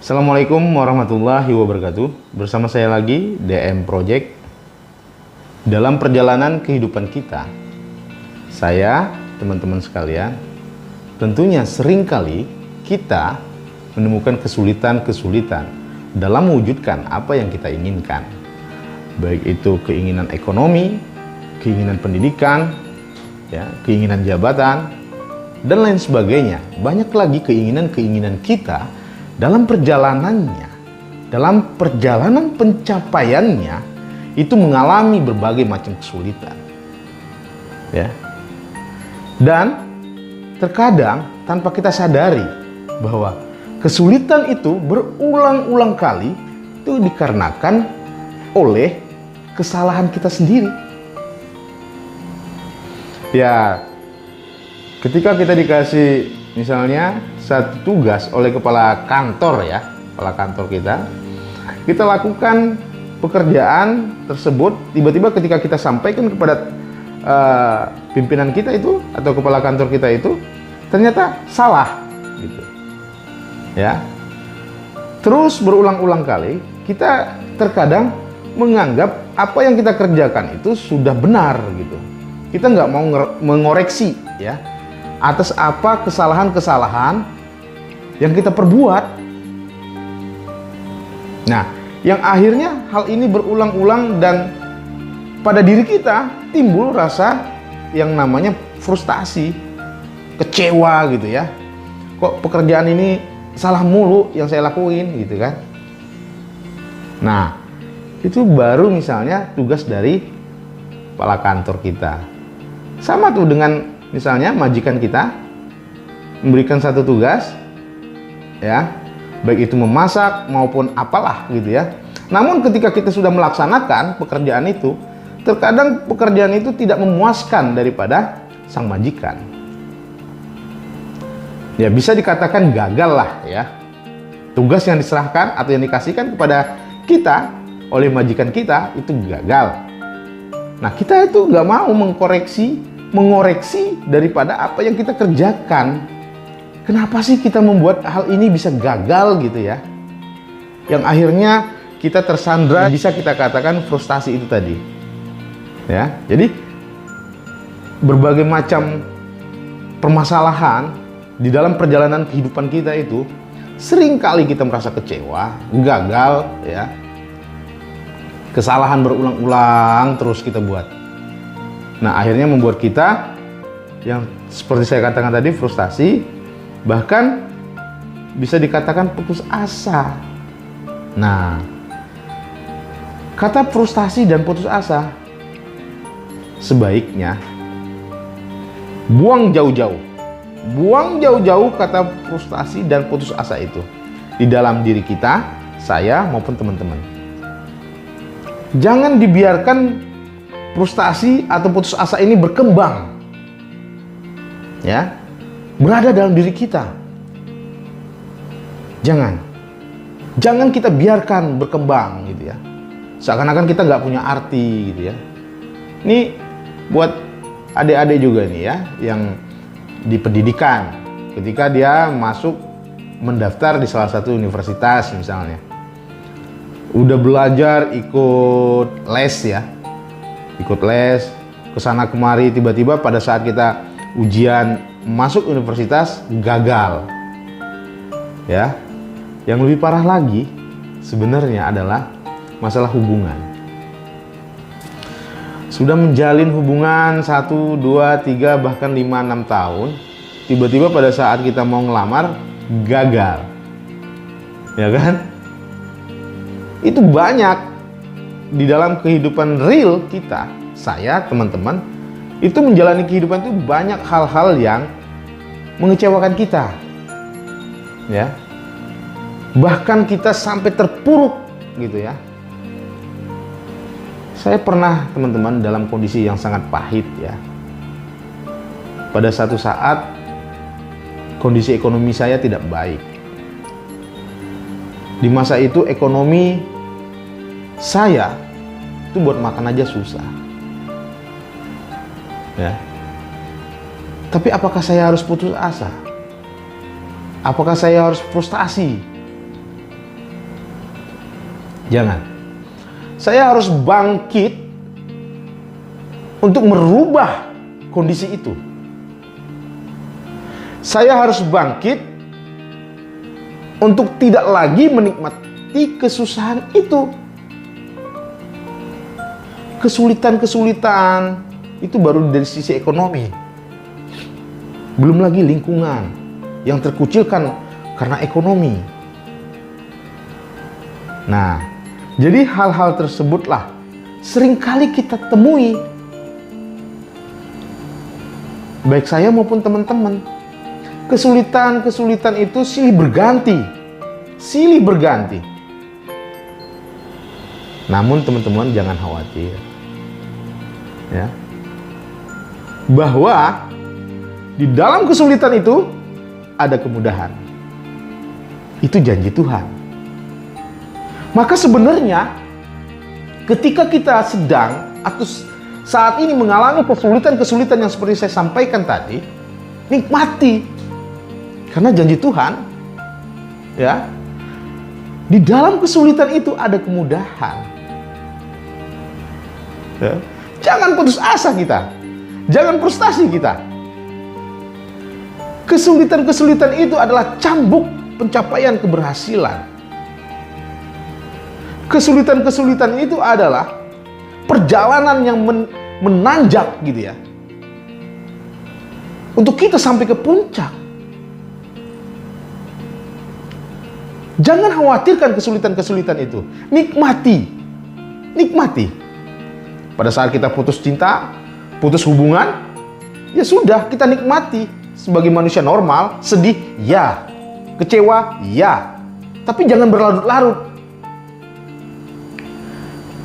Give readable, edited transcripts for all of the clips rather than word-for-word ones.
Assalamualaikum warahmatullahi wabarakatuh. Bersama saya lagi DM Project. Dalam perjalanan kehidupan kita, saya, teman-teman sekalian, tentunya seringkali kita menemukan kesulitan-kesulitan dalam mewujudkan apa yang kita inginkan. Baik itu keinginan ekonomi, keinginan pendidikan, keinginan jabatan, dan lain sebagainya. Banyak lagi keinginan-keinginan kita dalam perjalanannya, dalam perjalanan pencapaiannya, itu mengalami berbagai macam kesulitan. Dan terkadang tanpa kita sadari bahwa kesulitan itu berulang-ulang kali itu dikarenakan oleh kesalahan kita sendiri. Ketika kita dikasih misalnya satu tugas oleh kepala kantor kepala kantor kita lakukan pekerjaan tersebut, tiba-tiba ketika kita sampaikan kepada pimpinan kita itu atau kepala kantor kita itu ternyata salah gitu. Terus berulang-ulang kali kita terkadang menganggap apa yang kita kerjakan itu sudah benar gitu. Kita nggak mau mengoreksi atas apa kesalahan-kesalahan yang kita perbuat. Nah, yang akhirnya hal ini berulang-ulang dan pada diri kita timbul rasa yang namanya frustasi, kecewa gitu ya. Kok pekerjaan ini salah mulu yang saya lakuin gitu kan. Nah, itu baru misalnya tugas dari kepala kantor kita. Sama tuh dengan misalnya majikan kita memberikan satu tugas baik itu memasak maupun apalah gitu ya. Namun ketika kita sudah melaksanakan pekerjaan itu, terkadang pekerjaan itu tidak memuaskan daripada sang majikan. Bisa dikatakan gagal lah ya. Tugas yang diserahkan atau yang dikasihkan kepada kita oleh majikan kita itu gagal. Nah, kita itu nggak mau mengoreksi daripada apa yang kita kerjakan. Kenapa sih kita membuat hal ini bisa gagal gitu ya? Yang akhirnya kita tersandra, bisa kita katakan frustasi itu tadi. Jadi berbagai macam permasalahan di dalam perjalanan kehidupan kita itu seringkali kita merasa kecewa, gagal kesalahan berulang-ulang terus kita buat. Nah, akhirnya membuat kita yang seperti saya katakan tadi frustasi, bahkan bisa dikatakan putus asa. Nah, kata frustasi dan putus asa sebaiknya buang jauh-jauh kata frustasi dan putus asa itu di dalam diri kita, saya maupun teman-teman. Jangan dibiarkan frustasi atau putus asa ini berkembang berada dalam diri kita. Jangan kita biarkan berkembang gitu ya, seakan-akan kita nggak punya arti gitu ya. Ini buat adik-adik juga nih yang di pendidikan, ketika dia masuk mendaftar di salah satu universitas misalnya, udah belajar ikut les kesana kemari, tiba-tiba pada saat kita ujian masuk universitas gagal yang lebih parah lagi sebenarnya adalah masalah hubungan. Sudah menjalin hubungan 1, 2, 3 bahkan 5, 6 tahun, tiba-tiba pada saat kita mau ngelamar gagal itu banyak di dalam kehidupan real kita. Saya, teman-teman, itu menjalani kehidupan itu banyak hal-hal yang mengecewakan kita bahkan kita sampai terpuruk gitu ya. Saya pernah, teman-teman, dalam kondisi yang sangat pahit pada satu saat kondisi ekonomi saya tidak baik. Di masa itu ekonomi saya itu buat makan aja susah Tapi apakah saya harus putus asa? Apakah saya harus frustasi? Jangan. Saya harus bangkit untuk merubah kondisi itu. Saya harus bangkit untuk tidak lagi menikmati kesusahan itu. Kesulitan-kesulitan itu baru dari sisi ekonomi. Belum lagi lingkungan yang terkucilkan karena ekonomi. Nah, jadi hal-hal tersebutlah seringkali kita temui. Baik saya maupun teman-teman. Kesulitan-kesulitan itu silih berganti. Silih berganti. Namun teman-teman jangan khawatir. Ya. Bahwa di dalam kesulitan itu ada kemudahan. Itu janji Tuhan. Maka sebenarnya ketika kita sedang atau saat ini mengalami kesulitan-kesulitan yang seperti saya sampaikan tadi, nikmati. Karena janji Tuhan, ya, di dalam kesulitan itu ada kemudahan. Ya. Jangan putus asa kita, jangan frustasi kita. Kesulitan-kesulitan itu adalah cambuk pencapaian keberhasilan. Kesulitan-kesulitan itu adalah perjalanan yang menanjak gitu ya. Untuk kita sampai ke puncak. Jangan khawatirkan kesulitan-kesulitan itu. Nikmati. Nikmati. Pada saat kita putus cinta, putus hubungan, ya sudah, kita nikmati. Sebagai manusia normal, sedih, ya. Kecewa, ya. Tapi jangan berlarut-larut.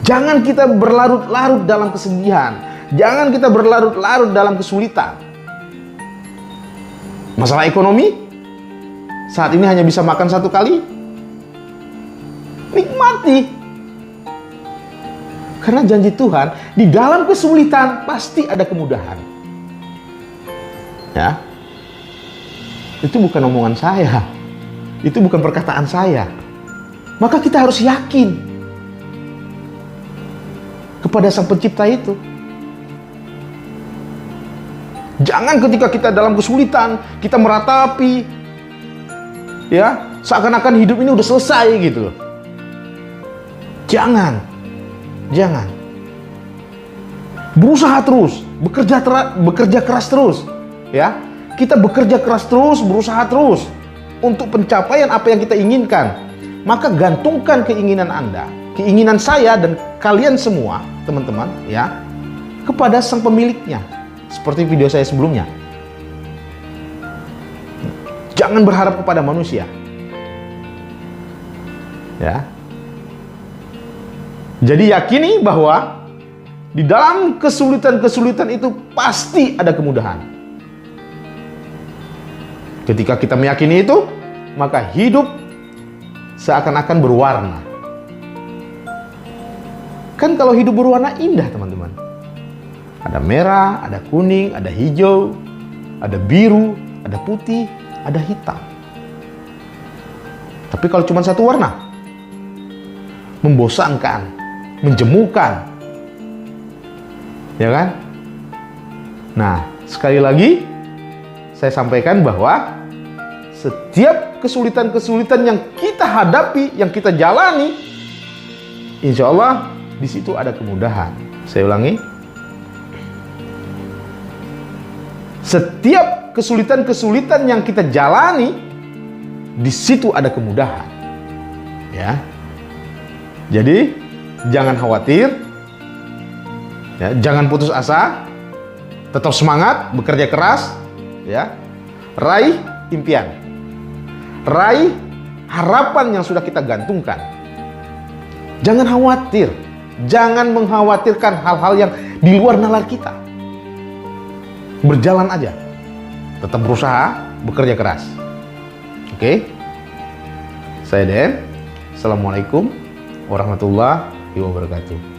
Jangan kita berlarut-larut dalam kesedihan. Jangan kita berlarut-larut dalam kesulitan. Masalah ekonomi, saat ini hanya bisa makan 1 kali. Nikmati. Karena janji Tuhan, di dalam kesulitan pasti ada kemudahan. Ya. Itu bukan omongan saya. Itu bukan perkataan saya. Maka kita harus yakin kepada Sang Pencipta itu. Jangan ketika kita dalam kesulitan, kita meratapi, ya, seakan-akan hidup ini udah selesai gitu loh. Jangan. Berusaha terus, bekerja keras terus, ya. Kita bekerja keras terus, berusaha terus untuk pencapaian apa yang kita inginkan. Maka gantungkan keinginan Anda, keinginan saya dan kalian semua, teman-teman, ya, kepada Sang Pemiliknya. Seperti video saya sebelumnya. Jangan berharap kepada manusia. Ya. Jadi yakini bahwa di dalam kesulitan-kesulitan itu pasti ada kemudahan. Ketika kita meyakini itu, maka hidup seakan-akan berwarna. Kan kalau hidup berwarna indah, teman-teman. Ada merah, ada kuning, ada hijau, ada biru, ada putih, ada hitam. Tapi kalau cuma satu warna, membosankan, menjemukan. Ya kan? Nah, sekali lagi saya sampaikan bahwa setiap kesulitan-kesulitan yang kita hadapi, yang kita jalani, insya Allah di situ ada kemudahan. Saya ulangi. Setiap kesulitan-kesulitan yang kita jalani, di situ ada kemudahan. Ya. Jadi, jangan khawatir. Ya, jangan putus asa. Tetap semangat, bekerja keras, ya. Raih impian. Raih harapan yang sudah kita gantungkan. Jangan khawatir. Jangan mengkhawatirkan hal-hal yang di luar nalar kita. Berjalan aja. Tetap berusaha, bekerja keras. Oke? Saya Den. Assalamualaikum warahmatullahi wabarakatuh.